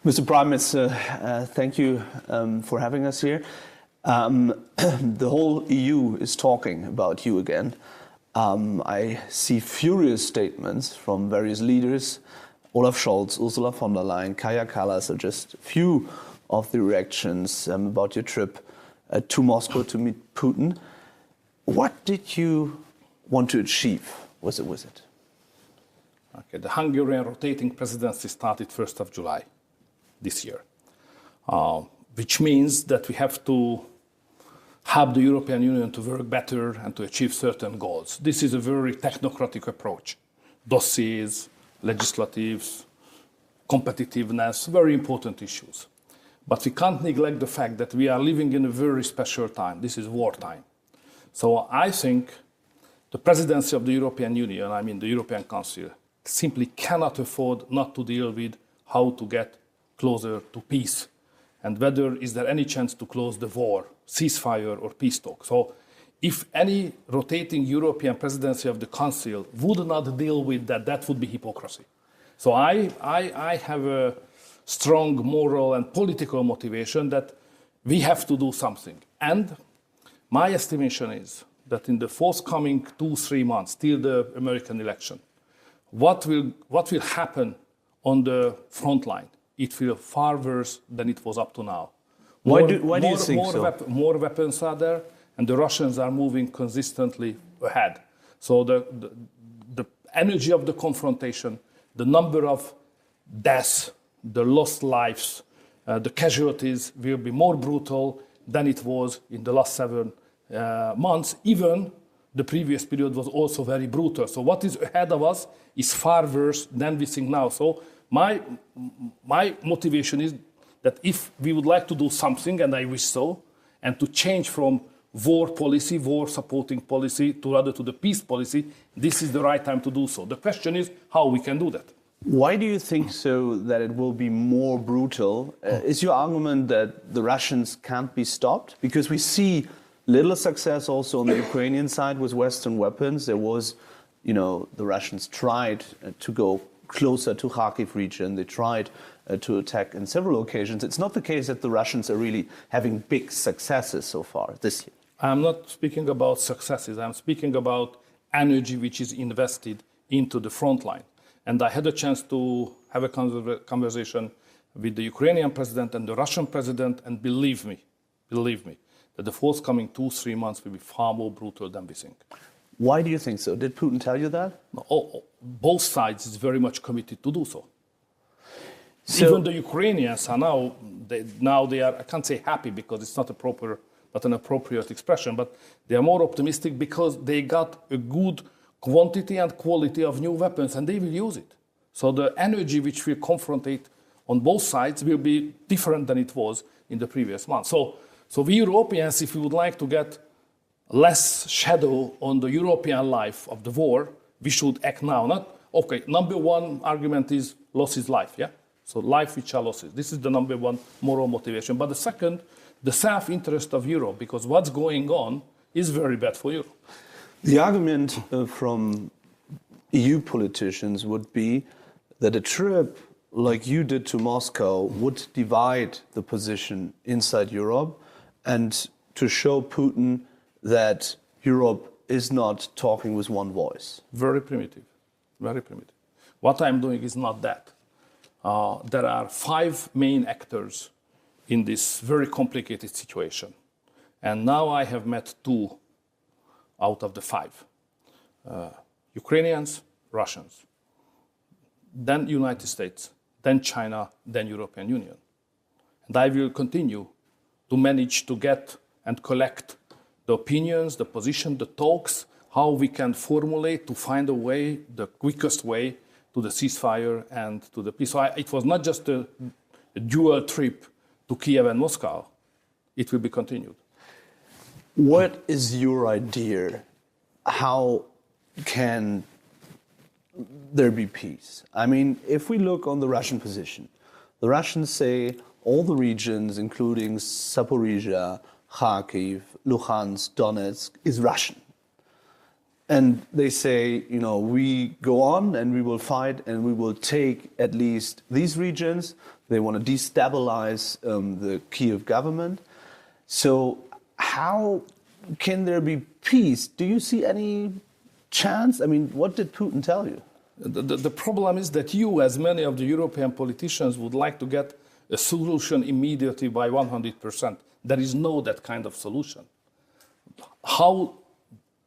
Mr. Prime Minister, thank you for having us here. The whole EU is talking about you again. I see furious statements from various leaders. Olaf Scholz, Ursula von der Leyen, Kaja Kallas are just a few of the reactions about your trip to Moscow to meet Putin. What did you want to achieve with the visit? Okay, the Hungarian rotating presidency started 1st of July this year, which means that we have to help the European Union to work better and to achieve certain goals. This is a very technocratic approach. Dossiers, legislatives, competitiveness, very important issues. But we can't neglect the fact that we are living in a very special time. This is wartime. So I think the presidency of the European Union, I mean the European Council, simply cannot afford not to deal with how to get closer to peace and whether is there any chance to close the war, ceasefire or peace talk. So if any rotating European presidency of the Council would not deal with that, that would be hypocrisy. So I have a strong moral and political motivation that we have to do something. And my estimation is that in the forthcoming 2-3 months, till the American election, what will happen on the front line? It will be far worse than it was up to now. Why do you think so? More weapons are there, and the Russians are moving consistently ahead. So the energy of the confrontation, the number of deaths, the lost lives, the casualties will be more brutal than it was in the last 7 months. Even the previous period was also very brutal. So what is ahead of us is far worse than we think now. So my motivation is that if we would like to do something, and I wish so, and to change from war policy, war supporting policy, to rather to the peace policy, this is the right time to do so. The question is how we can do that. Why do you think so that it will be more brutal? Is your argument that the Russians can't be stopped? Because we see little success also on the Ukrainian side with Western weapons. There was, the Russians tried to go closer to Kharkiv region. They tried to attack in several occasions. It's not the case that the Russians are really having big successes so far this year. I'm not speaking about successes. I'm speaking about energy which is invested into the front line. And I had a chance to have a conversation with the Ukrainian president and the Russian president, and believe me, that the forthcoming 2-3 months will be far more brutal than we think. Why do you think so? Did Putin tell you that? Both sides is very much committed to do so. Even the Ukrainians are now they are, I can't say happy because it's not an appropriate expression, but they are more optimistic because they got a good quantity and quality of new weapons and they will use it. So the energy which will confrontate on both sides will be different than it was in the previous month. So we Europeans, if we would like to get less shadow on the European life of the war, we should act now. Number one argument is loss is life, yeah? So life which are losses. This is the number one moral motivation. But the second, the self-interest of Europe, because what's going on is very bad for Europe. The argument from EU politicians would be that a trip like you did to Moscow would divide the position inside Europe and to show Putin that Europe is not talking with one voice. Very primitive, very primitive. What I'm doing is not that. There are 5 main actors in this very complicated situation. And now I have met 2 out of the 5. Ukrainians, Russians, then United States, then China, then European Union. And I will continue to manage to get and collect the opinions, the position, the talks, how we can formulate to find a way, the quickest way to the ceasefire and to the peace. So it was not just a dual trip to Kiev and Moscow. It will be continued. What is your idea? How can there be peace? I mean, if we look on the Russian position, the Russians say all the regions, including Zaporizhia, Kharkiv, Luhansk, Donetsk, is Russian. And they say, you know, we go on and we will fight and we will take at least these regions. They want to destabilize the Kiev government. So how can there be peace? Do you see any chance? I mean, what did Putin tell you? The problem is that you, as many of the European politicians, would like to get a solution immediately by 100%. There is no that kind of solution. How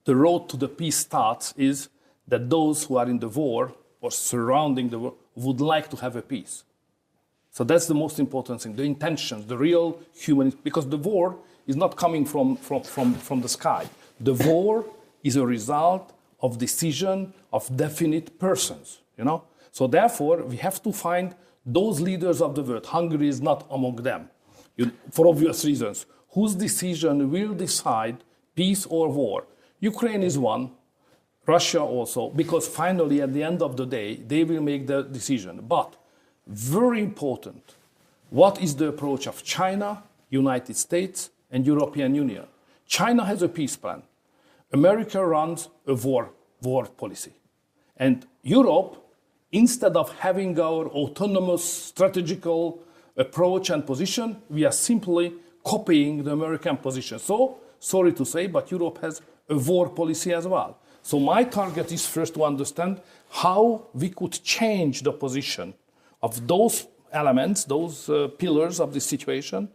the road to the peace starts is that those who are in the war or surrounding the war would like to have a peace. So that's the most important thing, the intentions, the real human, because the war is not coming from the sky. The war is a result of decision of definite persons, you know? So therefore, we have to find those leaders of the world. Hungary is not among them, for obvious reasons. Whose decision will decide peace or war? Ukraine is one, Russia also, because finally, at the end of the day, they will make the decision. But very important, what is the approach of China, United States, and European Union? China has a peace plan. America runs a war policy. And Europe, instead of having our autonomous strategical approach and position, we are simply copying the American position. So, sorry to say, but Europe has a war policy as well. So my target is first to understand how we could change the position of those elements, those pillars of this situation,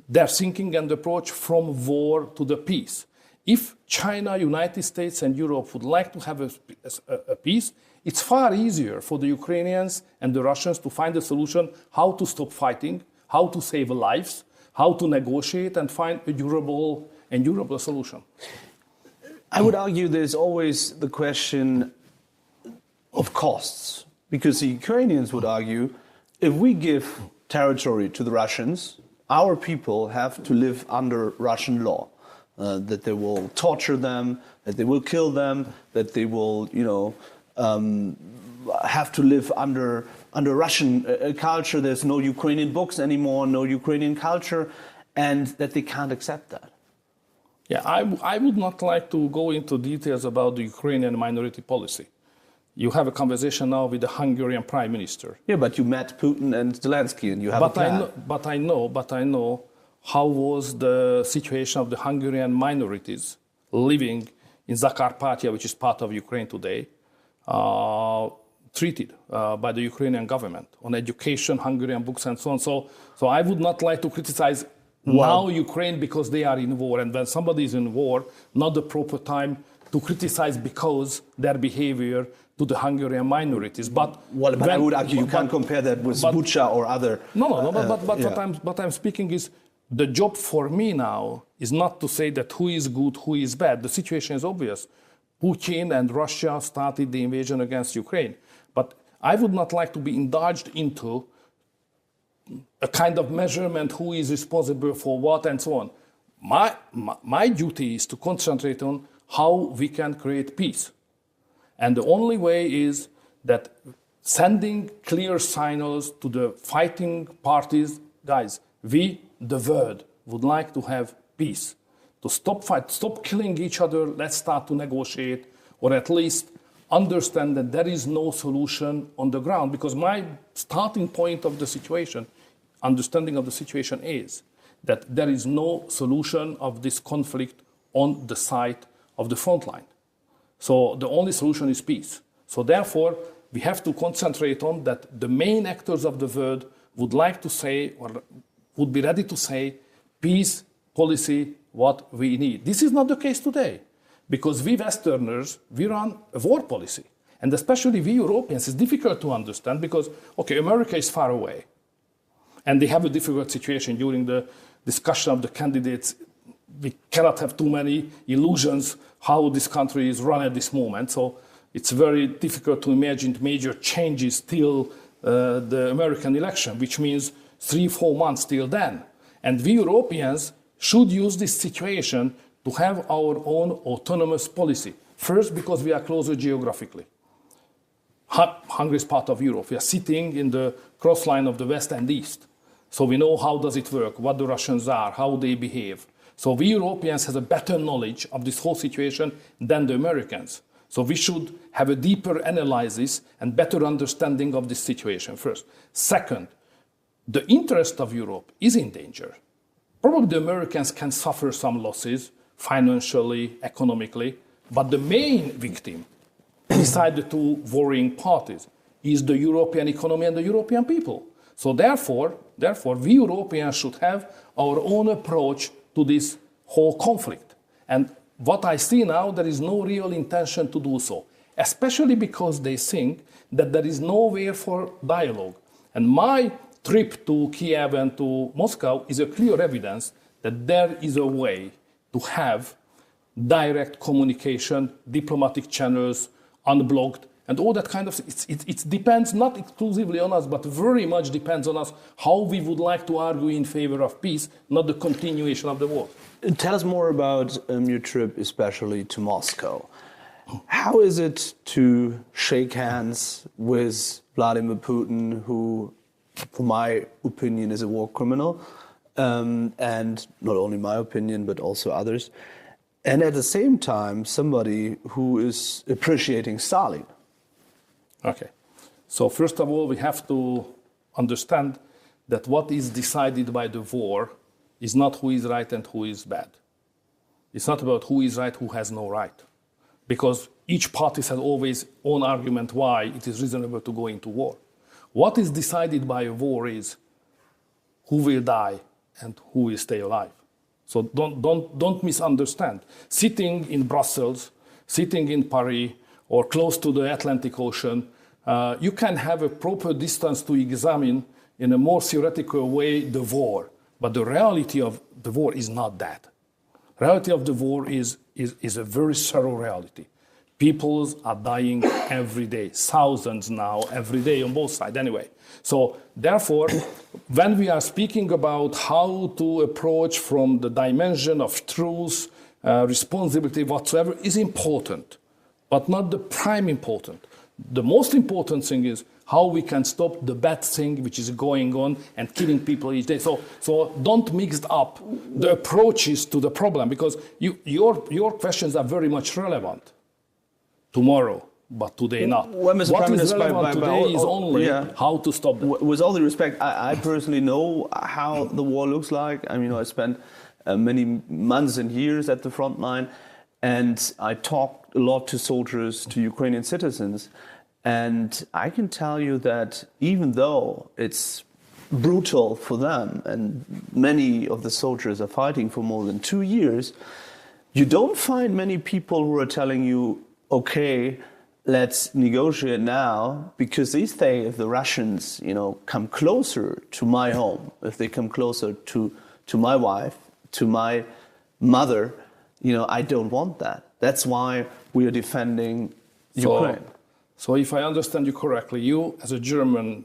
their thinking and approach from war to the peace. If China, United States, and Europe would like to have a peace, it's far easier for the Ukrainians and the Russians to find a solution how to stop fighting, how to save lives, how to negotiate and find a durable solution. I would argue there's always the question of costs, because the Ukrainians would argue if we give territory to the Russians, our people have to live under Russian law, that they will torture them, that they will kill them, that they will, you know, have to live under Russian culture. There's no Ukrainian books anymore, no Ukrainian culture, and that they can't accept that. Yeah, I would not like to go into details about the Ukrainian minority policy. You have a conversation now with the Hungarian Prime Minister. Yeah, but you met Putin and Zelensky, and you have a plan. But I know how was the situation of the Hungarian minorities living in Zakarpattia, which is part of Ukraine today, treated by the Ukrainian government on education, Hungarian books, and so on. So I would not like to criticize now Ukraine because they are in war, and when somebody is in war, not the proper time to criticize because their behavior to the Hungarian minorities. But I would argue you can't compare that with Bucha or other. What I'm speaking is the job for me now is not to say that who is good, who is bad. The situation is obvious. Putin and Russia started the invasion against Ukraine. But I would not like to be indulged into a kind of measurement, who is responsible for what and so on. My duty is to concentrate on how we can create peace. And the only way is that sending clear signals to the fighting parties, guys, we, the world, would like to have peace. To stop fight, stop killing each other, let's start to negotiate, or at least understand that there is no solution on the ground. Because my starting point of the situation, understanding of the situation, is that there is no solution of this conflict on the side of the front line. So the only solution is peace. So therefore, we have to concentrate on that the main actors of the world would like to say, or would be ready to say, peace policy, what we need. This is not the case today, because we Westerners, we run a war policy. And especially we Europeans, it's difficult to understand because, okay, America is far away. And they have a difficult situation during the discussion of the candidates. We cannot have too many illusions how this country is run at this moment. So it's very difficult to imagine major changes till the American election, which means 3-4 months till then. And we Europeans should use this situation to have our own autonomous policy. First, because we are closer geographically. Hungary is part of Europe. We are sitting in the cross line of the West and East. So we know how does it work, what the Russians are, how they behave. So we Europeans have a better knowledge of this whole situation than the Americans. So we should have a deeper analysis and better understanding of this situation first. Second, the interest of Europe is in danger. Probably the Americans can suffer some losses financially, economically, but the main victim beside the two warring parties is the European economy and the European people. So therefore, we Europeans should have our own approach to this whole conflict. And what I see now, there is no real intention to do so, especially because they think that there is nowhere for dialogue. And my trip to Kiev and to Moscow is a clear evidence that there is a way to have direct communication, diplomatic channels, unblocked, and all that kind of thing. It depends not exclusively on us, but very much depends on us how we would like to argue in favor of peace, not the continuation of the war. Tell us more about your trip, especially to Moscow. How is it to shake hands with Vladimir Putin, who, for my opinion, is a war criminal, and not only my opinion, but also others, and at the same time, somebody who is appreciating Stalin? Okay. So first of all, we have to understand that what is decided by the war is not who is right and who is bad. It's not about who is right, who has no right. Because each party has always own argument why it is reasonable to go into war. What is decided by a war is who will die and who will stay alive. So don't misunderstand. Sitting in Brussels, sitting in Paris, or close to the Atlantic Ocean, you can have a proper distance to examine in a more theoretical way the war. But the reality of the war is not that. The reality of the war is a very thorough reality. Peoples are dying every day, thousands now, every day on both sides anyway. So therefore, when we are speaking about how to approach from the dimension of truth, responsibility, whatsoever, is important, but not the prime important. The most important thing is how we can stop the bad thing which is going on and killing people each day. So don't mix up the approaches to the problem, because your questions are very much relevant tomorrow, but today not. Well, Mr. What Prime is Minister, relevant today is only how to stop them. With all due respect, I personally know how the war looks like. I mean, I spent many months and years at the front line, and I talked a lot to soldiers, to Ukrainian citizens, and I can tell you that even though it's brutal for them, and many of the soldiers are fighting for more than 2 years, you don't find many people who are telling you, okay, let's negotiate now, because they say if the Russians, come closer to my home, if they come closer to my wife, to my mother, I don't want that. That's why we are defending Ukraine. So if I understand you correctly, you as a German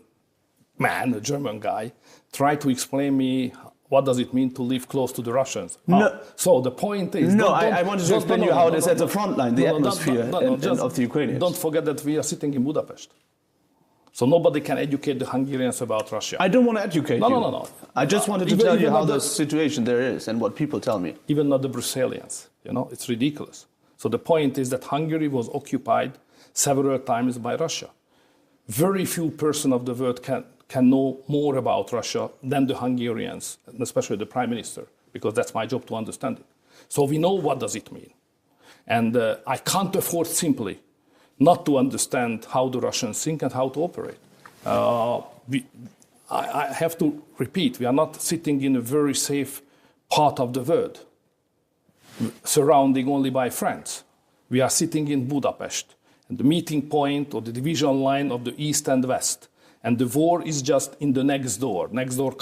man, a German guy, try to explain me what does it mean to live close to the Russians. No. So the point is... I wanted to explain you how it is at the front line, the atmosphere of the Ukrainians. Don't forget that we are sitting in Budapest. So nobody can educate the Hungarians about Russia. I don't want to educate you. No. I just wanted to tell you how the situation there is and what people tell me. Even not the Brusselians. It's ridiculous. So the point is that Hungary was occupied several times by Russia. Very few persons of the world can know more about Russia than the Hungarians, and especially the Prime Minister, because that's my job to understand it. So we know what does it mean. And I can't afford simply not to understand how the Russians think and how to operate. I have to repeat, we are not sitting in a very safe part of the world, surrounding only by friends. We are sitting in Budapest, and the meeting point or the division line of the East and West. And the war is just in the next door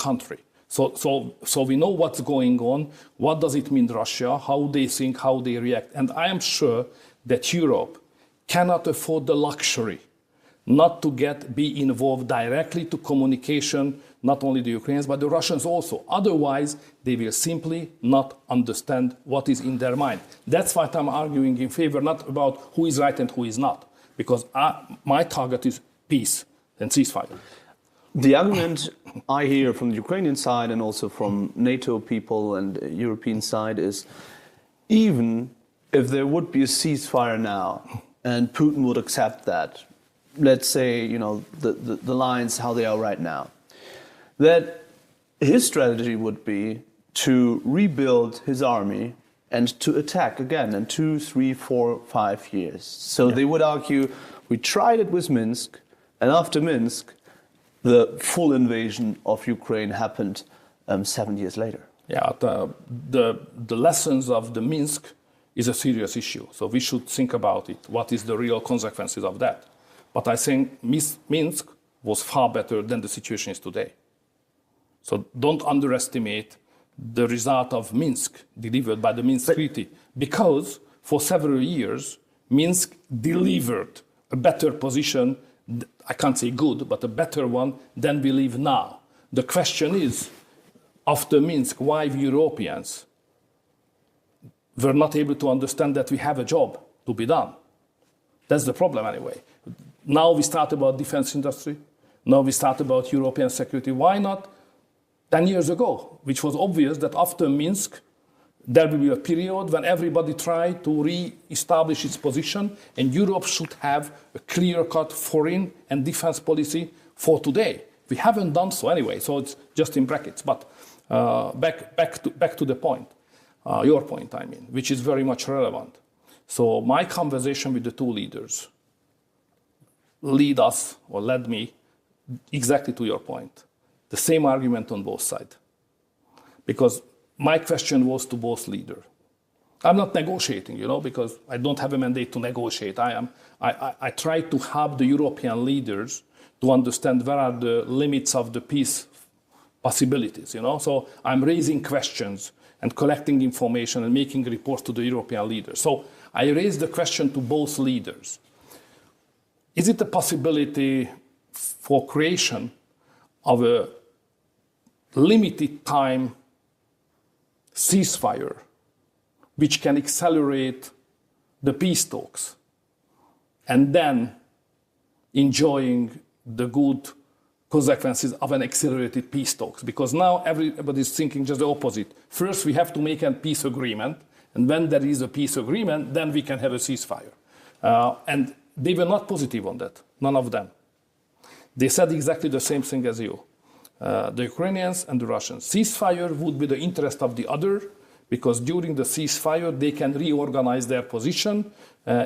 country. So we know what's going on. What does it mean, Russia? How they think, how they react. And I am sure that Europe cannot afford the luxury not to be involved directly to communication, not only the Ukrainians, but the Russians also. Otherwise, they will simply not understand what is in their mind. That's what I'm arguing in favor, not about who is right and who is not. Because my target is peace and ceasefire. The argument I hear from the Ukrainian side and also from NATO people and European side is, even if there would be a ceasefire now and Putin would accept that, let's say, the lines how they are right now, that his strategy would be to rebuild his army and to attack again in 2, 3, 4, 5 years. So they would argue, we tried it with Minsk, and after Minsk, the full invasion of Ukraine happened 7 years later. Yeah, the lessons of the Minsk is a serious issue. So we should think about it. What is the real consequences of that? But I think Minsk was far better than the situation is today. So don't underestimate the result of Minsk delivered by the Minsk Treaty, because for several years, Minsk delivered a better position, I can't say good, but a better one than we live now. The question is, after Minsk, why we Europeans were not able to understand that we have a job to be done? That's the problem anyway. Now we start about defense industry. Now we start about European security. Why not 10 years ago, which was obvious that after Minsk, there will be a period when everybody tried to re-establish its position, and Europe should have a clear-cut foreign and defense policy for today. We haven't done so anyway, so it's just in brackets. But back to the point, your point, I mean, which is very much relevant. So my conversation with the two leaders led me exactly to your point. The same argument on both sides. Because my question was to both leaders. I'm not negotiating, because I don't have a mandate to negotiate. I try to help the European leaders to understand where are the limits of the peace possibilities, So I'm raising questions and collecting information and making reports to the European leaders. So I raised the question to both leaders. Is it a possibility for creation of a limited time ceasefire which can accelerate the peace talks and then enjoying the good consequences of an accelerated peace talks? Because now everybody is thinking just the opposite. First, we have to make a peace agreement, and when there is a peace agreement, then we can have a ceasefire. And they were not positive on that, none of them. They said exactly the same thing as you. The Ukrainians and the Russians. Ceasefire would be the interest of the other, because during the ceasefire, they can reorganize their position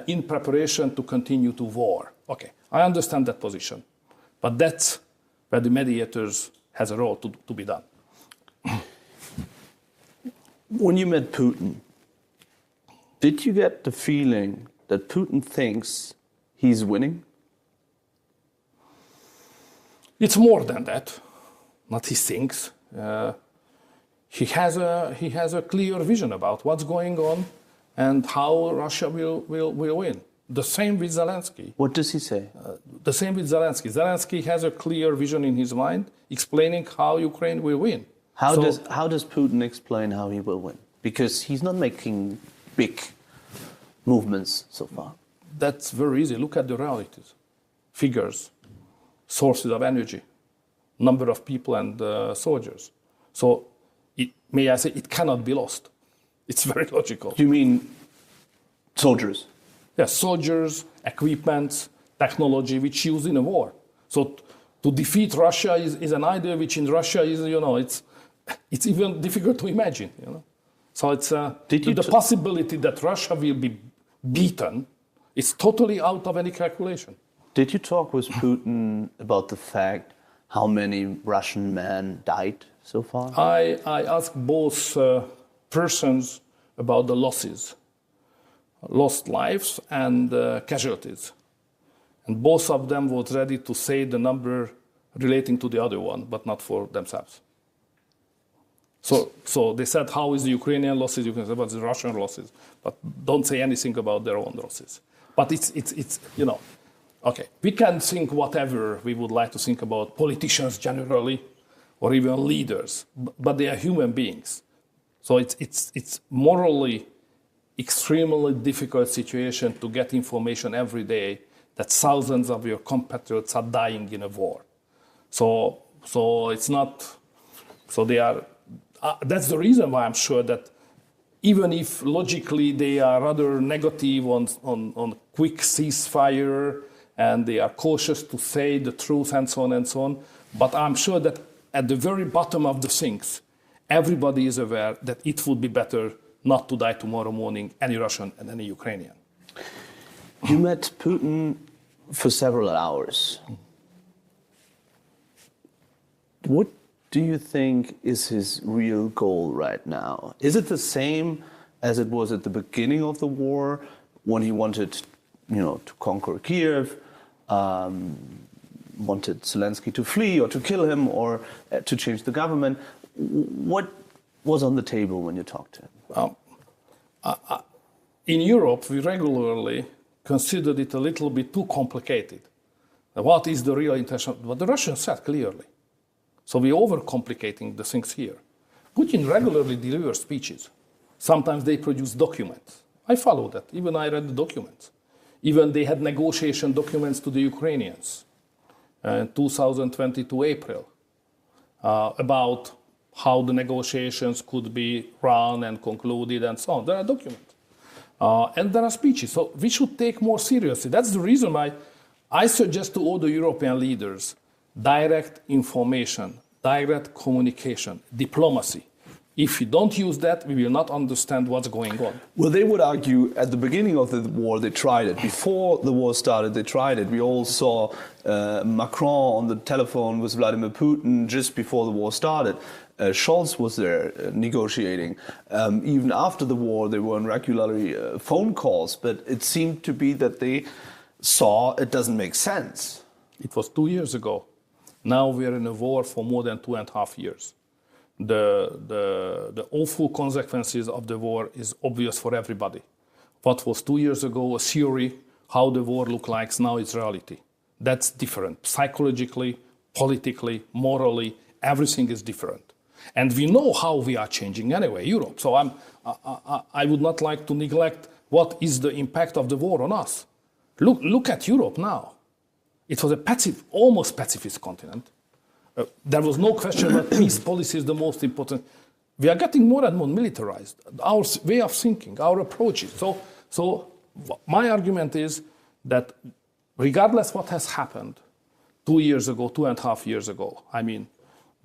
in preparation to continue to war. Okay, I understand that position. But that's where the mediators has a role to be done. When you met Putin, did you get the feeling that Putin thinks he's winning? It's more than that. Not he thinks. He has a clear vision about what's going on and how Russia will win. The same with Zelensky. What does he say? The same with Zelensky. Zelensky has a clear vision in his mind, explaining how Ukraine will win. How does Putin explain how he will win? Because he's not making big movements so far. That's very easy. Look at the realities. Figures, sources of energy, number of people and soldiers. So, may I say, it cannot be lost. It's very logical. You mean soldiers? Yes, soldiers, equipment, technology which used in a war. So to defeat Russia is an idea which in Russia is, it's even difficult to imagine. So it's the possibility that Russia will be beaten is totally out of any calculation. Did you talk with Putin about the fact how many Russian men died so far? I asked both persons about the losses. Lost lives and casualties. And both of them were ready to say the number relating to the other one, but not for themselves. So they said, how is the Ukrainian losses? You can say about the Russian losses, but don't say anything about their own losses. But it's okay, we can think whatever we would like to think about politicians generally, or even leaders, but they are human beings. So it's morally extremely difficult situation to get information every day that thousands of your compatriots are dying in a war. So So it's not. So they are. That's the reason why I'm sure that even if logically they are rather negative on quick ceasefire and they are cautious to say the truth and so on, but I'm sure that at the very bottom of the things, everybody is aware that it would be better not to die tomorrow morning, any Russian and any Ukrainian. You met Putin for several hours. What do you think is his real goal right now? Is it the same as it was at the beginning of the war, when he wanted, to conquer Kiev, wanted Zelensky to flee or to kill him or to change the government? What was on the table when you talked to him? In Europe, we regularly considered it a little bit too complicated. What is the real intention? What the Russians said clearly. So we're overcomplicating the things here. Putin regularly delivers speeches. Sometimes they produce documents. I follow that. Even I read the documents. Even they had negotiation documents to the Ukrainians in 2022 April about how the negotiations could be run and concluded and so on. There are documents. And there are speeches. So we should take more seriously. That's the reason why I suggest to all the European leaders direct information, direct communication, diplomacy. If you don't use that, we will not understand what's going on. Well, they would argue at the beginning of the war, they tried it. Before the war started, they tried it. We all saw Macron on the telephone with Vladimir Putin just before the war started. Scholz was there negotiating. Even after the war, they were on regularly phone calls. But it seemed to be that they saw it doesn't make sense. It was 2 years ago. Now we are in a war for more than 2.5 years. The awful consequences of the war is obvious for everybody. What was 2 years ago a theory, how the war looks like, now it's reality. That's different. Psychologically, politically, morally, everything is different. And we know how we are changing anyway, Europe. So I would not like to neglect what is the impact of the war on us. Look at Europe now. It was almost pacifist continent. There was no question that peace policy is the most important. We are getting more and more militarized. Our way of thinking, our approaches. So my argument is that regardless what has happened 2 years ago, 2.5 years ago,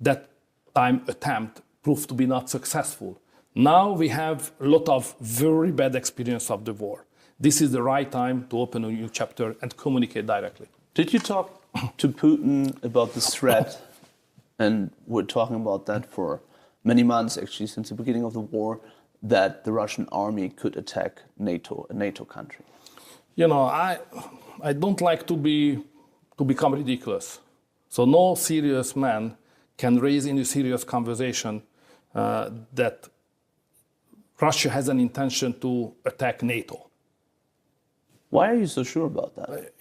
that time attempt proved to be not successful. Now we have a lot of very bad experience of the war. This is the right time to open a new chapter and communicate directly. Did you talk to Putin about the threat? And we're talking about that for many months, actually, since the beginning of the war, that the Russian army could attack NATO, a NATO country. I don't like to become ridiculous. So no serious man can raise in a serious conversation that Russia has an intention to attack NATO. Why are you so sure about that?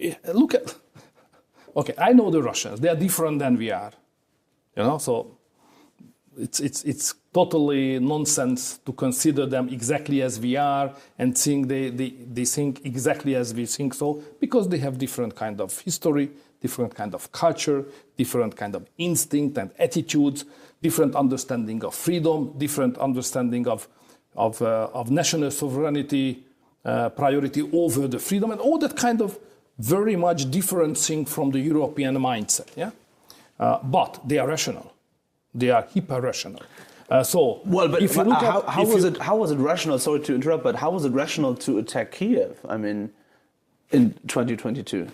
Okay, I know the Russians. They are different than we are. So it's totally nonsense to consider them exactly as we are and think they think exactly as we think so, because they have different kind of history, different kind of culture, different kind of instinct and attitudes, different understanding of freedom, different understanding of national sovereignty, priority over the freedom, and all that kind of very much different thing from the European mindset. Yeah. But they are rational. They are hyper-rational. If you look at how was it rational? Sorry to interrupt, but how was it rational to attack Kiev? In 2022,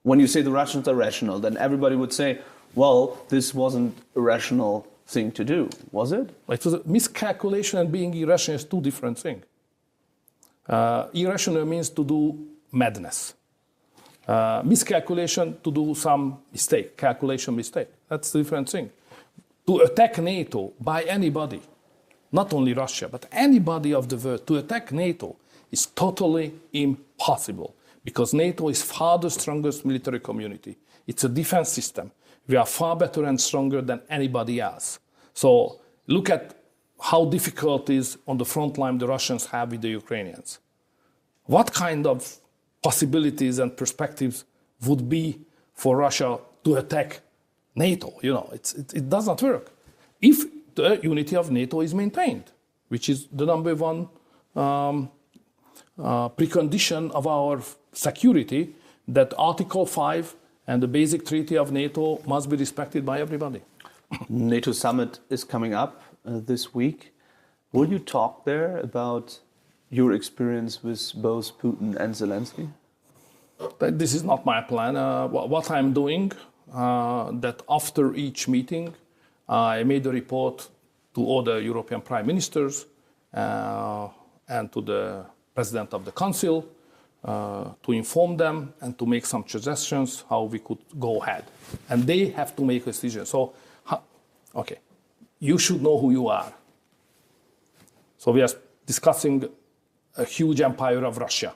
when you say the Russians are rational, then everybody would say, well, this wasn't a rational thing to do, was it? It was a miscalculation, and being irrational is two different things. Irrational means to do madness. Miscalculation, to do some mistake, calculation mistake. That's a different thing. To attack NATO by anybody, not only Russia, but anybody of the world, to attack NATO is totally impossible, because NATO is far the strongest military community. It's a defense system. We are far better and stronger than anybody else. So look at how difficult it is on the front line the Russians have with the Ukrainians. What kind of possibilities and perspectives would be for Russia to attack NATO. It does not work. If the unity of NATO is maintained, which is the number one precondition of our security, that Article 5 and the basic treaty of NATO must be respected by everybody. NATO summit is coming up this week. Will you talk there about your experience with both Putin and Zelensky? This is not my plan. What I'm doing, that after each meeting, I made a report to all the European prime ministers and to the president of the council to inform them and to make some suggestions how we could go ahead. And they have to make a decision. So, okay, you should know who you are. So we are discussing a huge empire of Russia.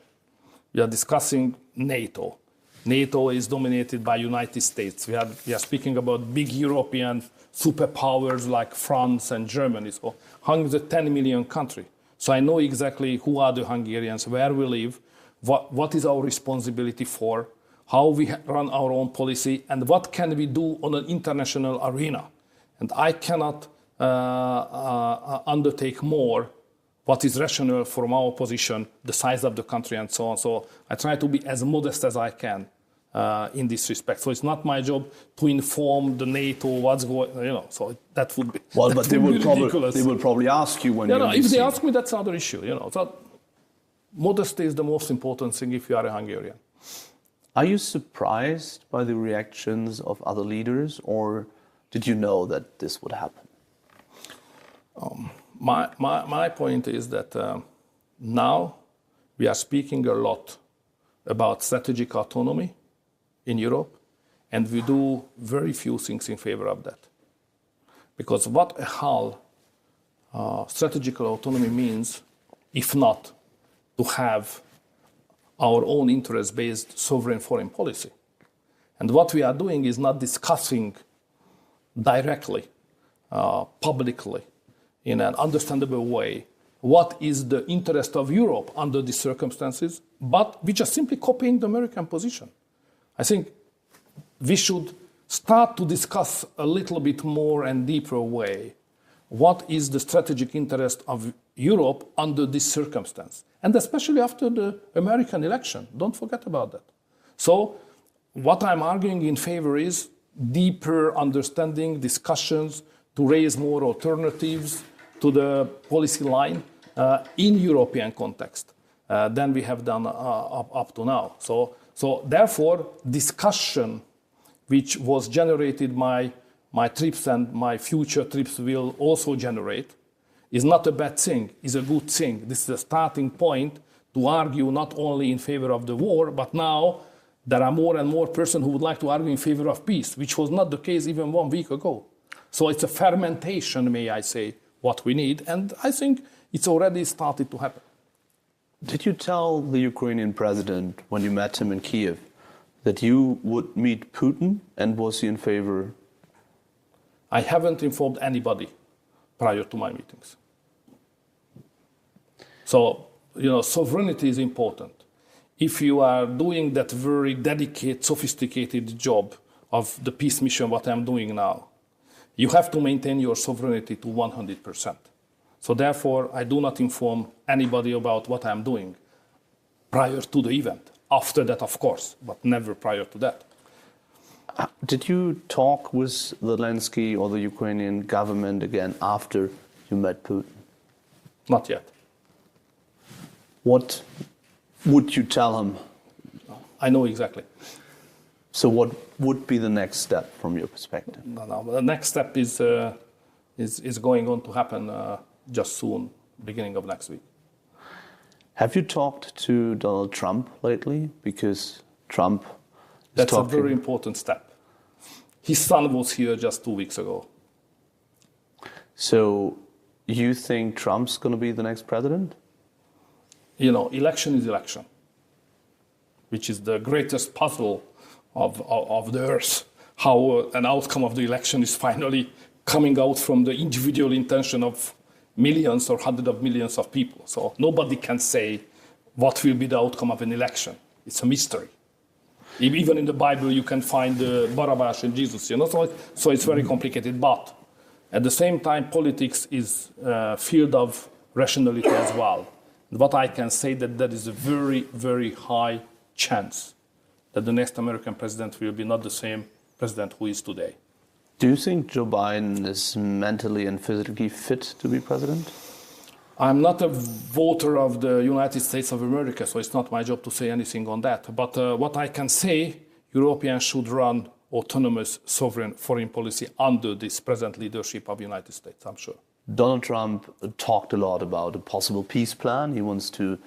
We are discussing NATO. NATO is dominated by United States. We are speaking about big European superpowers like France and Germany. So Hungary is a 10 million country. So I know exactly who are the Hungarians, where we live, what is our responsibility for, how we run our own policy, and what can we do on an international arena. And I cannot undertake more what is rational from our position, the size of the country, and so on. So I try to be as modest as I can in this respect. So it's not my job to inform the NATO what's going. So that would be well, but they will ridiculous. probably ask you when you. If they ask me, that's another issue. So modesty is the most important thing if you are a Hungarian. Are you surprised by the reactions of other leaders, or did you know that this would happen? My point is that now we are speaking a lot about strategic autonomy in Europe, and we do very few things in favor of that. Because what a hell strategic autonomy means, if not to have our own interest-based sovereign foreign policy. And what we are doing is not discussing directly, publicly, in an understandable way, what is the interest of Europe under these circumstances, but we just simply copying the American position. I think we should start to discuss a little bit more and deeper way what is the strategic interest of Europe under this circumstance, and especially after the American election. Don't forget about that. So what I'm arguing in favor is deeper understanding, discussions to raise more alternatives to the policy line in European context than we have done up to now. So therefore, discussion which was generated by my trips and my future trips will also generate is not a bad thing, is a good thing. This is a starting point to argue not only in favor of the war, but now there are more and more persons who would like to argue in favor of peace, which was not the case even 1 week ago. So it's a fermentation, may I say, what we need, and I think it's already started to happen. Did you tell the Ukrainian president when you met him in Kiev that you would meet Putin, and was he in favor? I haven't informed anybody prior to my meetings. So, sovereignty is important. If you are doing that very dedicated, sophisticated job of the peace mission, what I'm doing now, you have to maintain your sovereignty to 100%. So therefore, I do not inform anybody about what I'm doing prior to the event. After that, of course, but never prior to that. Did you talk with Zelensky or the Ukrainian government again after you met Putin? Not yet. What would you tell him? I know exactly. So what would be the next step from your perspective? No. The next step is going on to happen just soon, beginning of next week. Have you talked to Donald Trump lately? Because Trump is That's talking. a very important step. His son was here just 2 weeks ago. So you think Trump's going to be the next president? Election is election, which is the greatest puzzle of the earth. How an outcome of the election is finally coming out from the individual intention of millions or hundreds of millions of people. So nobody can say what will be the outcome of an election. It's a mystery. Even in the Bible, you can find Barabbas and Jesus, you know, so it's very complicated. But at the same time, politics is a field of rationality as well. What I can say that there is a very, very high chance that the next American president will be not the same president who is today. Do you think Joe Biden is mentally and physically fit to be president? I'm not a voter of the United States of America, so it's not my job to say anything on that. But what I can say, Europeans should run autonomous, sovereign foreign policy under this present leadership of the United States, I'm sure. Donald Trump talked a lot about a possible peace plan. He wants to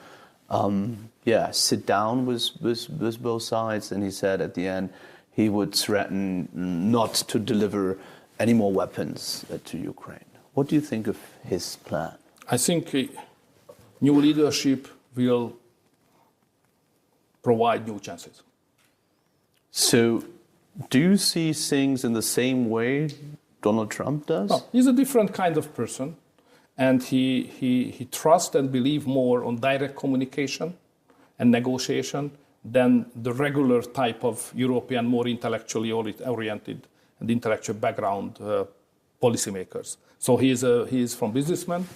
sit down with both sides, and he said at the end he would threaten not to deliver any more weapons to Ukraine. What do you think of his plan? I think new leadership will provide new chances. So, do you see things in the same way Donald Trump does? No, he's a different kind of person, and he trusts and believes more on direct communication and negotiation than the regular type of European, more intellectually oriented and intellectual background policymakers. So he is from businessman.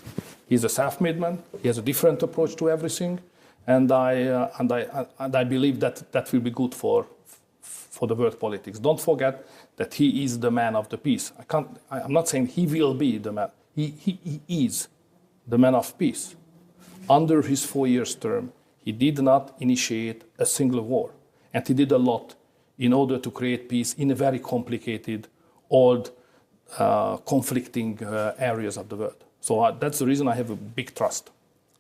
He's a self-made man. He has a different approach to everything, and I believe that will be good for the world politics. Don't forget that he is the man of the peace. I'm not saying he will be the man. He is the man of peace. Under his 4 years term, he did not initiate a single war, and he did a lot in order to create peace in a very complicated, old, conflicting areas of the world. So that's the reason I have a big trust.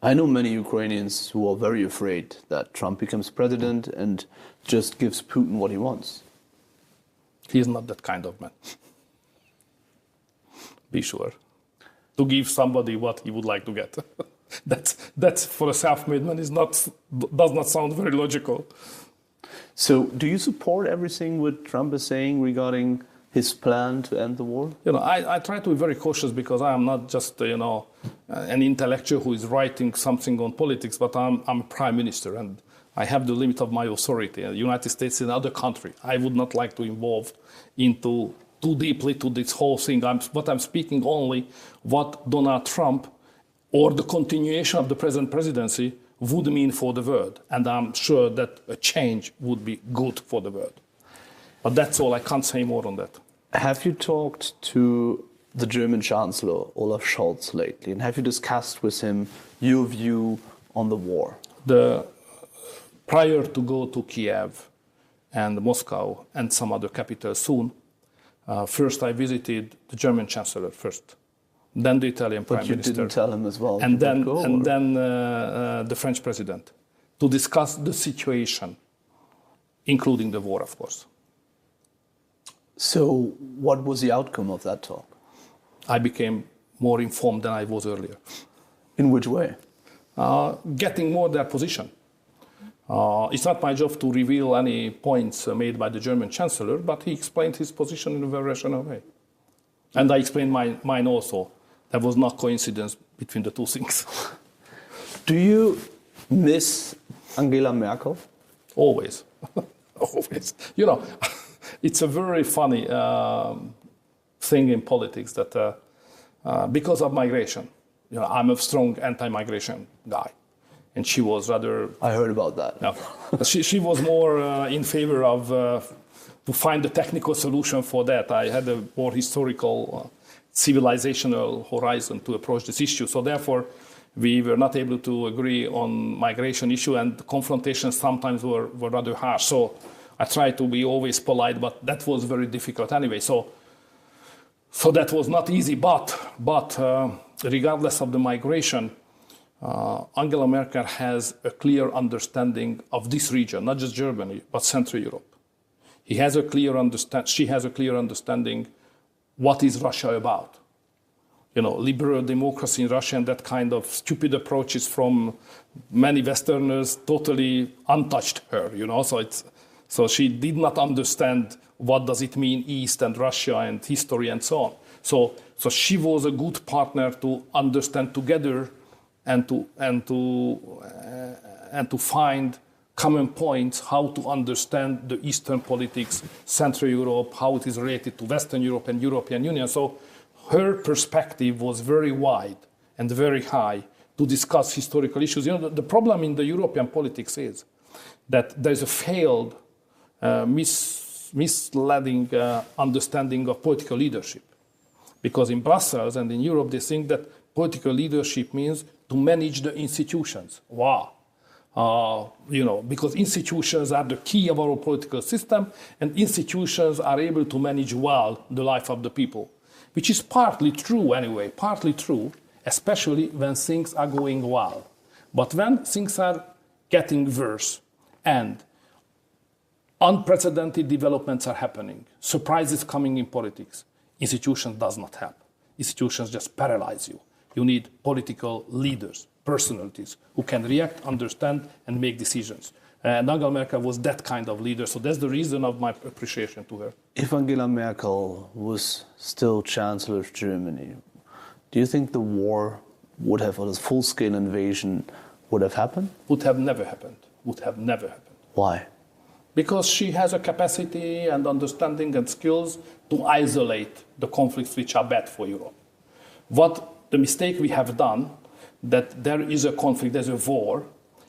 I know many Ukrainians who are very afraid that Trump becomes president and just gives Putin what he wants. He is not that kind of man. Be sure. To give somebody what he would like to get. That's for a self-made man does not sound very logical. So do you support everything what Trump is saying regarding his plan to end the war? You know, I try to be very cautious because I am not just, an intellectual who is writing something on politics, but I'm a prime minister and I have the limit of my authority. The United States is another country. I would not like to involve into too deeply to this whole thing. I'm speaking only what Donald Trump or the continuation of the present presidency would mean for the world. And I'm sure that a change would be good for the world. But that's all. I can't say more on that. Have you talked to the German Chancellor, Olaf Scholz, lately? And have you discussed with him your view on the war? Prior to go to Kiev and Moscow and some other capitals soon, first I visited the German Chancellor first, then the Italian Prime Minister. But you didn't tell him as well? And then the French President, to discuss the situation, including the war, of course. So what was the outcome of that talk? I became more informed than I was earlier. In which way? Getting more their position. It's not my job to reveal any points made by the German Chancellor, but he explained his position in a very rational way. And I explained mine also. There was no coincidence between the two things. Do you miss Angela Merkel? Always. Always. You know, it's a very funny thing in politics that because of migration, I'm a strong anti-migration guy. And she was rather... I heard about that. Yeah, she was more in favor of to find a technical solution for that. I had a more historical, civilizational horizon to approach this issue. So therefore, we were not able to agree on migration issue, and the confrontations sometimes were rather harsh. So I tried to be always polite, but that was very difficult anyway. So that was not easy. But regardless of the migration, Angela Merkel has a clear understanding of this region, not just Germany, but Central Europe. She has a clear understanding what is Russia about. Liberal democracy in Russia and that kind of stupid approaches from many Westerners totally untouched her. So she did not understand what does it mean East and Russia and history and so on. So she was a good partner to understand together and to find common points, how to understand the Eastern politics, Central Europe, how it is related to Western Europe and European Union. So her perspective was very wide and very high to discuss historical issues. You know, the problem in the European politics is that there's a failed, misleading understanding of political leadership. Because in Brussels and in Europe, they think that political leadership means to manage the institutions. Wow. You know, because institutions are the key of our political system, and institutions are able to manage well the life of the people, which is partly true anyway, partly true, especially when things are going well. But when things are getting worse and unprecedented developments are happening, surprises coming in politics, institutions does not help. Institutions just paralyze you. You need political leaders, personalities who can react, understand, and make decisions. And Angela Merkel was that kind of leader, so that's the reason of my appreciation to her. If Angela Merkel was still Chancellor of Germany, do you think the war would have, or the full-scale invasion would have happened? Would have never happened. Would have never happened. Why? Because she has a capacity and understanding and skills to isolate the conflicts which are bad for Europe. What the mistake we have done, that there is a conflict, there's a war,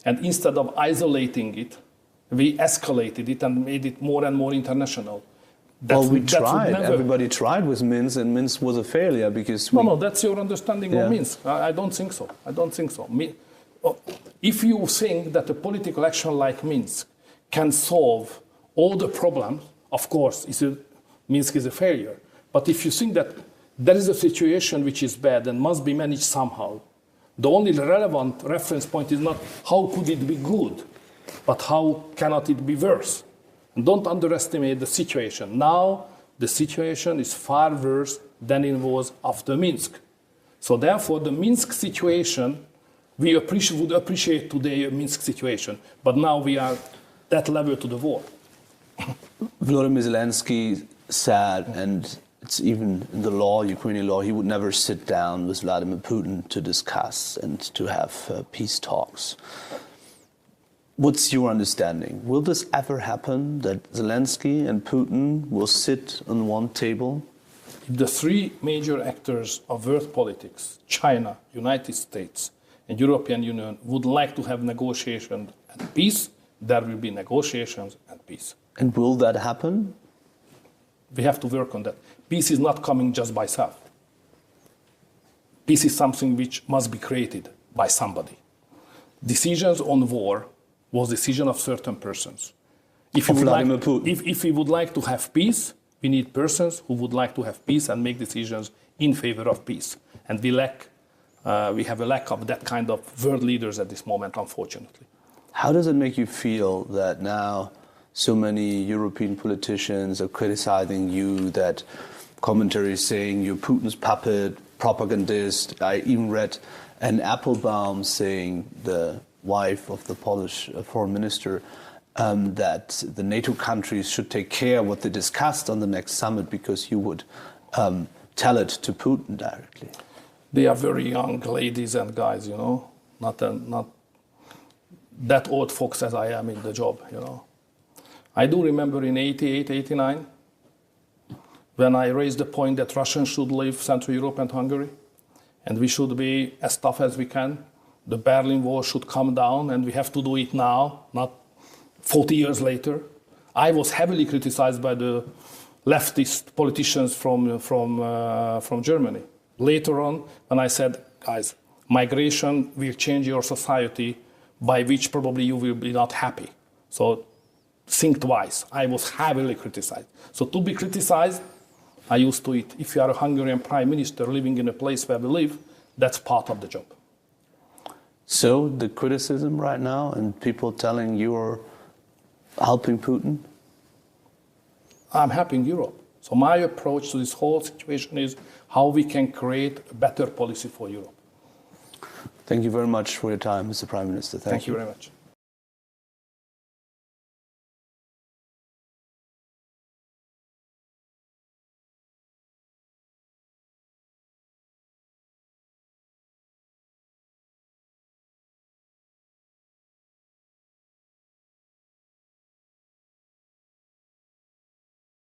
and instead of isolating it, we escalated it and made it more and more international. Well, we tried. Everybody tried with Minsk, and Minsk was a failure because No, that's your understanding of Minsk. I don't think so. I don't think so. If you think that a political action like Minsk can solve all the problems, of course, Minsk is a failure. But if you think that there is a situation which is bad and must be managed somehow, the only relevant reference point is not how could it be good, but how cannot it be worse. And don't underestimate the situation. Now, the situation is far worse than it was after Minsk. So therefore, the Minsk situation, we would appreciate today a Minsk situation, but now we are that level to the war. Volodymyr Zelensky said, and it's even in the law, Ukrainian law, he would never sit down with Vladimir Putin to discuss and to have peace talks. What's your understanding? Will this ever happen, that Zelensky and Putin will sit on one table? If the three major actors of world politics, China, United States, and European Union, would like to have negotiations and peace, there will be negotiations and peace. And will that happen? We have to work on that. Peace is not coming just by itself. Peace is something which must be created by somebody. Decisions on war was decision of certain persons. If we would like to have peace, we need persons who would like to have peace and make decisions in favor of peace. And we have a lack of that kind of world leaders at this moment, unfortunately. How does it make you feel that now so many European politicians are criticizing you, that commentaries saying you're Putin's puppet, propagandist? I even read an Applebaum saying, the wife of the Polish foreign minister, that the NATO countries should take care what they discussed on the next summit because you would tell it to Putin directly. They are very young ladies and guys, you know, not that old folks as I am in the job, you know. I do remember in 88, 89, when I raised the point that Russians should leave Central Europe and Hungary, and we should be as tough as we can. The Berlin Wall should come down, and we have to do it now, not 40 years later. I was heavily criticized by the leftist politicians from Germany. Later on, when I said, guys, migration will change your society, by which probably you will be not happy. So think twice. I was heavily criticized. So to be criticized, I used to it. If you are a Hungarian prime minister living in a place where we live, that's part of the job. So the criticism right now and people telling you're helping Putin? I'm helping Europe. So my approach to this whole situation is how we can create a better policy for Europe. Thank you very much for your time, Mr. Prime Minister. Thank you very much.